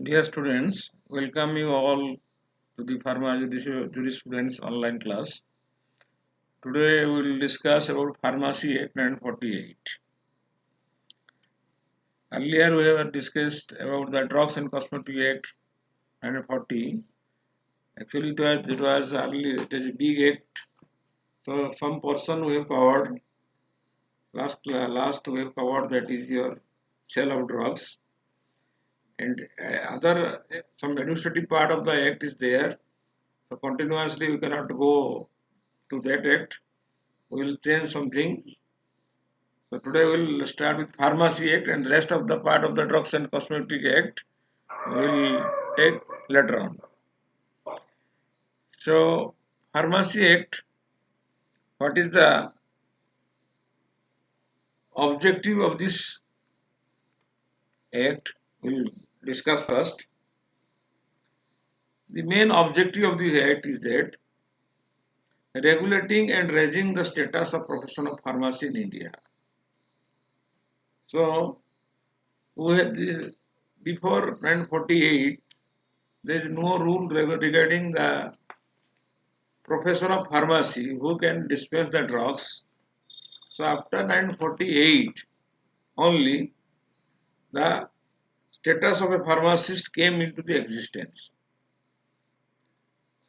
Dear students, welcome you all to the Pharma Jurisprudence online class. Today we will discuss about Pharmacy Act 1948. Earlier we have discussed about the Drugs and Cosmetic Act 1940. Actually it was early, it is a big act. So some portion we have covered. Last we have covered, that is your sale of drugs, and other some administrative part of the act is there. So continuously we cannot go to that act. We will change something. So today we will start with Pharmacy Act, and the rest of the part of the Drugs and Cosmetic Act we will take later on. So Pharmacy Act, what is the objective of this act? We will discuss first. The main objective of this act is that regulating and raising the status of profession of pharmacy in India. So we had this, before 1948, there is no rule regarding the professor of pharmacy who can dispense the drugs. So after 1948 only the status of a pharmacist came into the existence.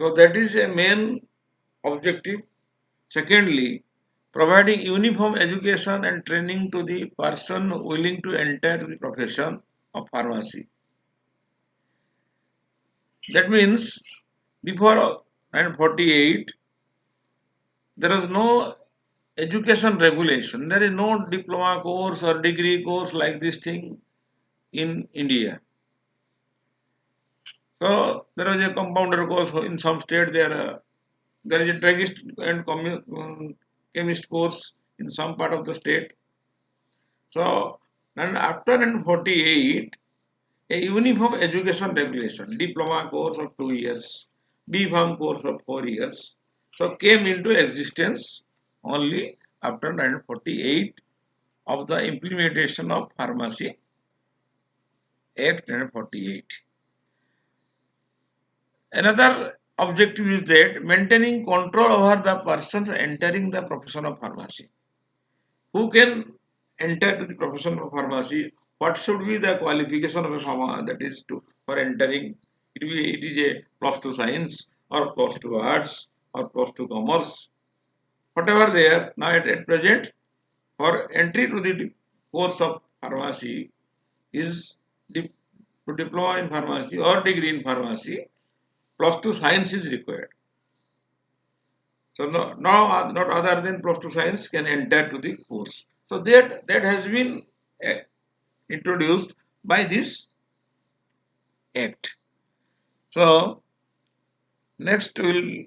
So that is a main objective. Secondly, providing uniform education and training to the person willing to enter the profession of pharmacy. That means before 1948 there was no education regulation. There is no diploma course or degree course like this thing in India. So there is a compounder course in some state. There is a druggist and chemist course in some part of the state. So and after 1948, a uniform education regulation, diploma course of 2 years, B.Pharm course of 4 years, so came into existence only after 1948 of the implementation of Pharmacy Act 1948. Another objective is that maintaining control over the persons entering the profession of pharmacy. Who can enter to the profession of pharmacy? What should be the qualification of a pharma, that is to for entering? It is a plus two science or plus two arts or plus two commerce, whatever they are. Now at present, for entry to the course of pharmacy is to diploma in pharmacy or degree in pharmacy, plus two science is required. So not other than plus two science can enter to the course. So that has been introduced by this act. So next will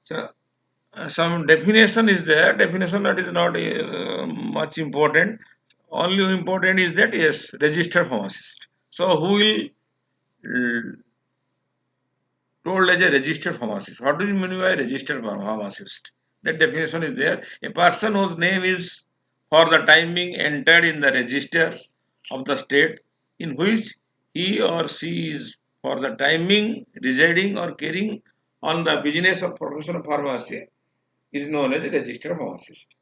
so, some definition is there. Definition that is not much important. Only important is that yes, registered pharmacist. So who will told as a registered pharmacist? What do you mean by registered pharmacist? That definition is there. A person whose name is for the time being entered in the register of the state in which he or she is for the time being residing or carrying on the business of profession of pharmacy is known as a registered pharmacist.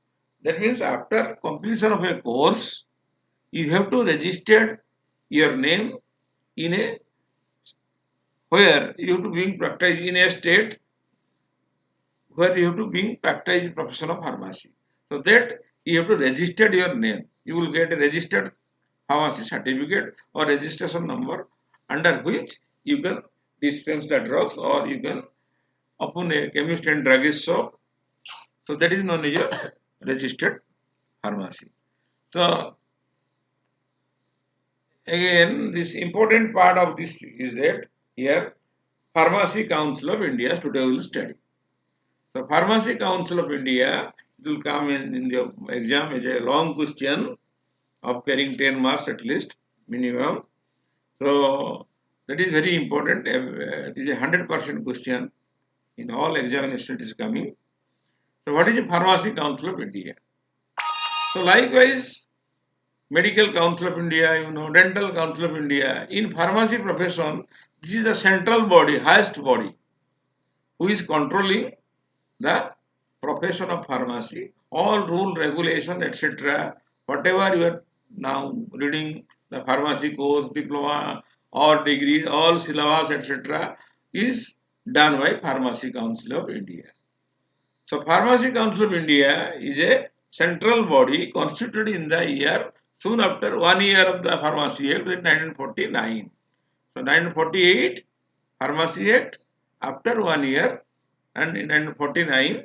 That means after completion of a course, you have to register your name in a where you have to being practiced in a state where you have to being practiced profession of pharmacy. So that you have to register your name. You will get a registered pharmacy certificate or registration number under which you can dispense the drugs or you can open a chemist and druggist shop. So that is known as a registered pharmacy. So again, this important part of this is that here Pharmacy Council of India today we will study. So Pharmacy Council of India, it will come in the exam as a long question of carrying 10 marks at least minimum. So that is very important. It is a 100% question in all examinations it is coming. So what is the Pharmacy Council of India? So likewise, Medical Council of India, Dental Council of India. In pharmacy profession, this is the central body, highest body, who is controlling the profession of pharmacy. All rule, regulation, etc. Whatever you are now reading, the pharmacy course, diploma, or degree, all syllabus, etc. is done by Pharmacy Council of India. So, Pharmacy Council of India is a central body constituted in the year soon after 1 year of the Pharmacy Act in 1949. So, 1948 Pharmacy Act, after 1 year, and in 1949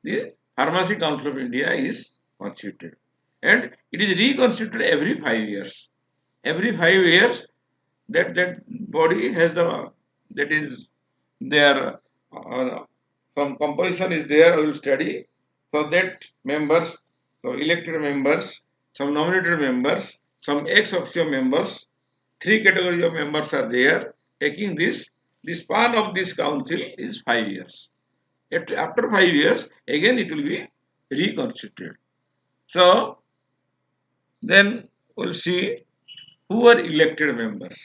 the Pharmacy Council of India is constituted, and it is reconstituted every 5 years. Every 5 years, that body has that is their some composition is there. I will study, so that members, so elected members, some nominated members, some ex officio members, three categories of members are there. Taking this, the span of this council is 5 years. After 5 years, again it will be reconstituted. So then we'll see who are elected members.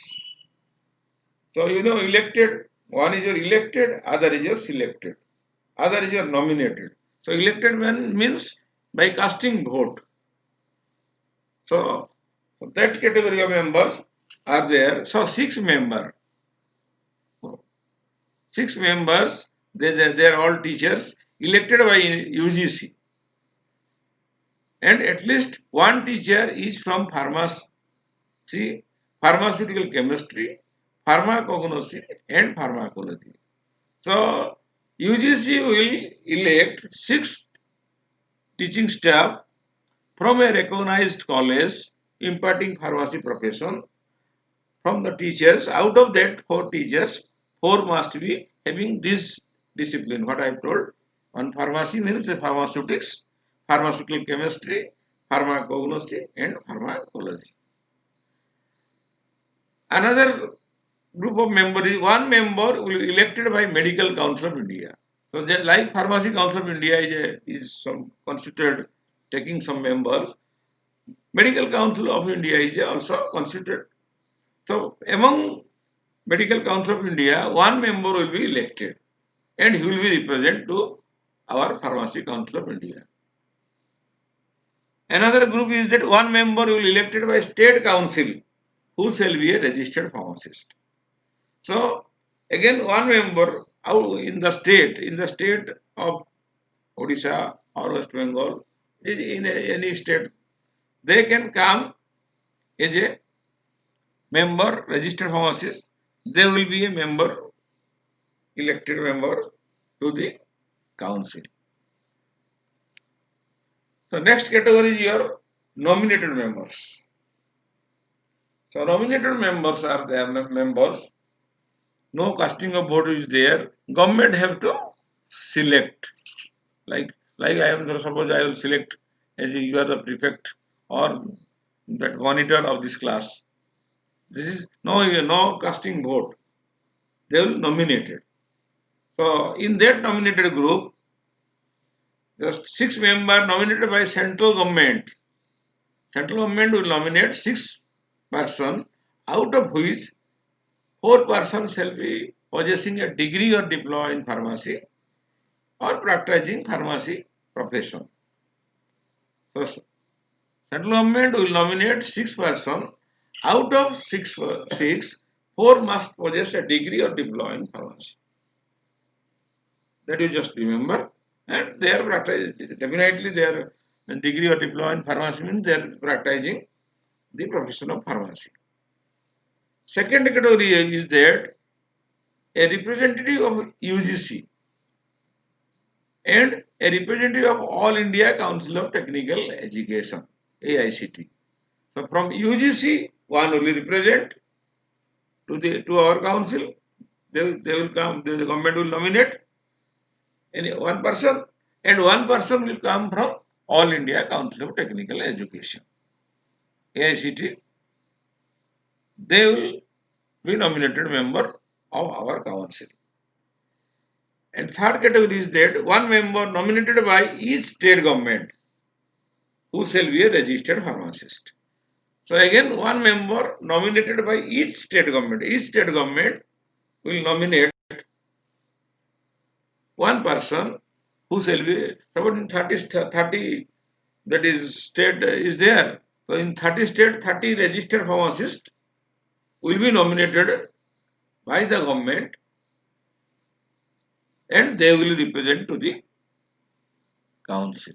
So elected, one is your elected, other is your selected, other is your nominated. So elected means by casting vote. So that category of members are there. So six members, they are all teachers elected by UGC, and at least one teacher is from pharmacy, pharmaceutical chemistry, pharmacognosy, and pharmacology. So UGC will elect 6 teaching staff from a recognized college imparting pharmacy profession. From the teachers, out of that 4 teachers, 4 must be having this discipline. What I told, on pharmacy means the pharmaceutics, pharmaceutical chemistry, pharmacognosy, and pharmacology. Another group of members is one member will be elected by Medical Council of India. So, like Pharmacy Council of India is some constituted taking some members, Medical Council of India is also constituted. So, among Medical Council of India, one member will be elected, and he will be represented to our Pharmacy Council of India. Another group is that one member will be elected by State Council, who shall be a registered pharmacist. So again, one member out in the state of Odisha or West Bengal, in any state, they can come as a member, registered pharmacist. They will be a member, elected member to the council. So next category is your nominated members. So nominated members are their members. No casting of vote is there. Government have to select. Like I am, suppose I will select as you are the prefect or that monitor of this class. This is no casting vote. They will nominate it. So in that nominated group, just 6 members nominated by central government. Central government will nominate 6 persons, out of which 4 persons shall be possessing a degree or diploma in pharmacy or practicing pharmacy profession. So central government will nominate 6 persons. Out of 6, 4 must possess a degree or diploma in pharmacy. That you just remember. And they are practicing, definitely their degree or diploma in pharmacy means they are practicing the profession of pharmacy. Second category is that a representative of UGC and a representative of All India Council of Technical Education, AICT. So from UGC, one will represent to our council. They will come. The government will nominate one person, and one person will come from All India Council of Technical Education, AICT. They will be nominated member of our council. And third category is that one member nominated by each state government. who shall be a registered pharmacist. So again, one member nominated by each state government. Each state government will nominate one person who shall be, suppose in 30 that is state is there. So in 30 state, 30 registered pharmacists will be nominated by the government and they will represent to the council,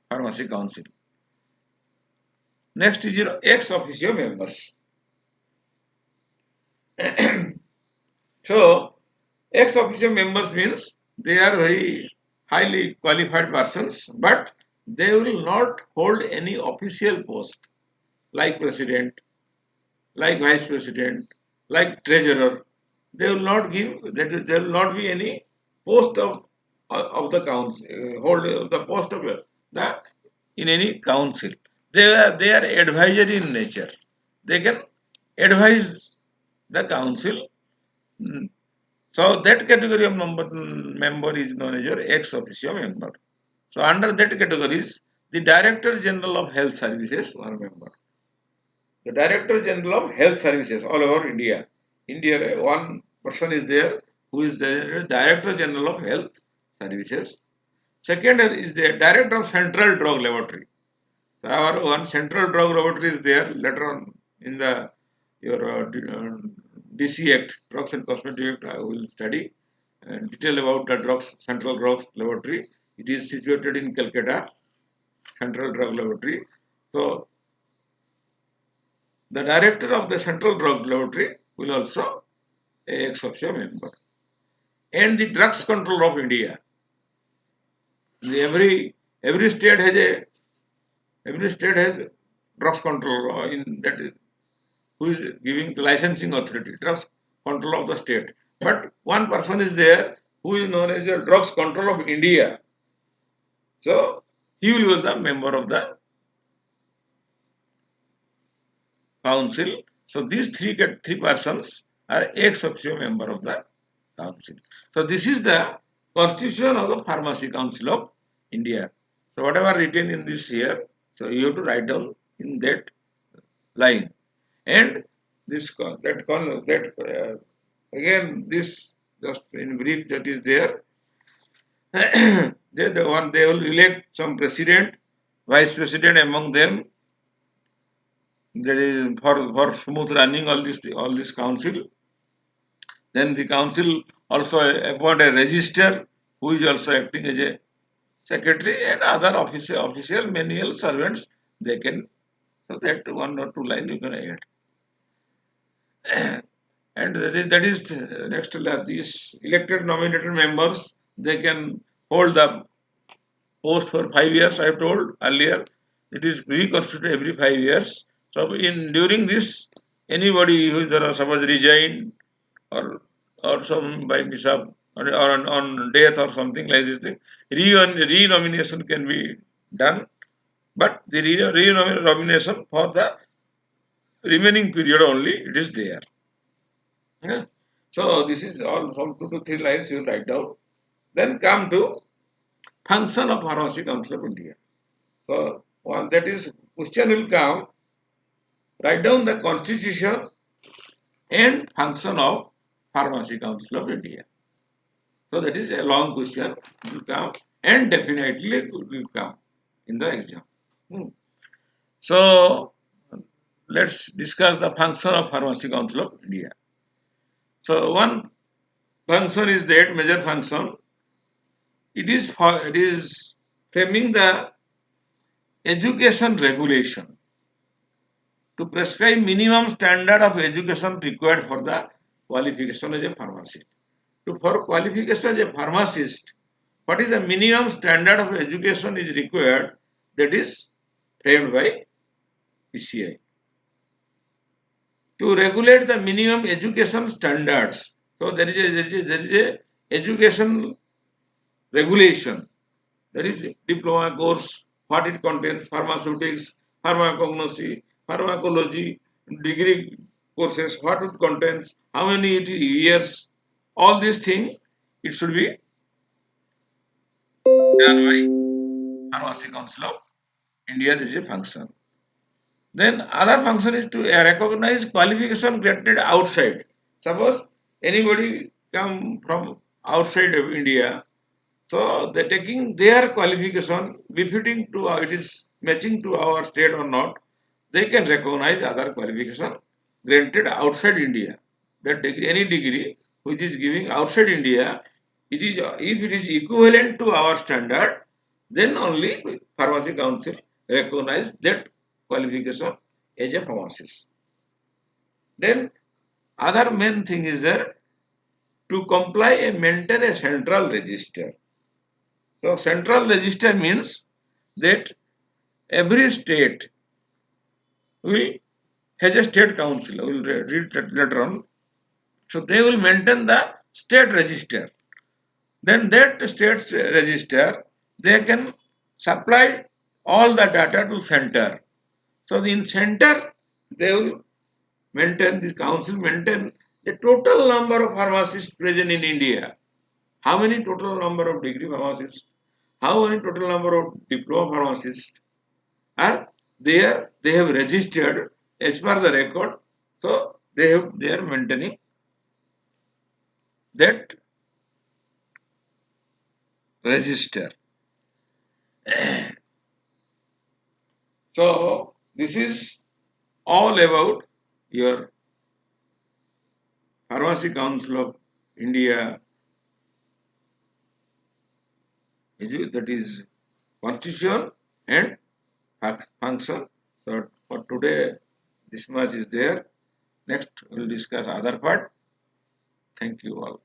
pharmacy council. Next is your ex officio members. So ex officio members means they are very highly qualified persons, but they will not hold any official post like president, like vice president, like treasurer. They will not give. There will not be any post of the council. Hold the post of the in any council. They are advisory in nature. They can advise the council. Mm. So that category of member is known as your ex officio member. So under that categories, the Director General of Health Services one member. The Director General of Health Services all over India. India one person is there who is the Director General of Health Services. Second is the Director of Central Drug Laboratory. So our one Central Drug Laboratory is there later on in the your DC Act, Drugs and Cosmetic Act. I will study detail about the drugs Central Drugs Laboratory. It is situated in Calcutta, Central Drug Laboratory. So the director of the Central Drug Laboratory will also a ex officio member. And the Drugs Control of India. Every state has a drugs control in that who is giving the licensing authority, drugs control of the state. But one person is there who is known as the Drugs Control of India. So he will be the member of the council. So these three persons are ex officio member of the council. So this is the constitution of the Pharmacy Council of India. So whatever written in this here, so you have to write down in that line. And this again this just in brief that is there. They will elect some president, vice president among them. That is for smooth running all this council. Then the council also appoint a register who is also acting as a secretary and other official manual servants they can, so that one or two line you can add. And that is next these elected nominated members they can hold the post for 5 years. I have told earlier it is reconstituted every 5 years. So in during this anybody who is suppose resigned or some by mishap or on death or something like this thing, renomination can be done, but the renomination for the remaining period only it is there. Yeah. So this is all from 2 to 3 lines you write down. Then come to function of Pharmacy Council of India. So one that is question will come. Write down the constitution and function of Pharmacy Council of India. So that is a long question. It will come and definitely it will come in the exam. Hmm. So let's discuss the function of Pharmacy Council of India. So one function is that major function. It is framing the education regulation to prescribe minimum standard of education required for the qualification as a pharmacist. For qualification as a pharmacist, what is the minimum standard of education is required, that is framed by PCI. To regulate the minimum education standards, so there is a education regulation, that is diploma course, what it contains, pharmaceutics, pharmacology, degree courses, what it contains, how many years, all these things, it should be done by Pharmacy Council of India, this is a function. Then other function is to recognize qualification granted outside. Suppose anybody come from outside of India, so they taking their qualification befitting to it is matching to our state or not, they can recognize other qualification granted outside India. That degree, any degree which is giving outside India, it is if it is equivalent to our standard, then only Pharmacy Council recognize that qualification as a pharmacist. Then other main thing is there to comply and maintain a central register. So central register means that every state will has a state council. I will read that later on. So they will maintain the state register. Then that state register they can supply all the data to center. So in center they will maintain this council maintain the total number of pharmacists present in India. How many total number of degree pharmacists? How many total number of diploma pharmacists are there? They have registered as per the record. So they are maintaining that register. So this is all about your Pharmacy Council of India, that is constitution and function. So for today, this much is there. Next, we'll discuss other part. Thank you all.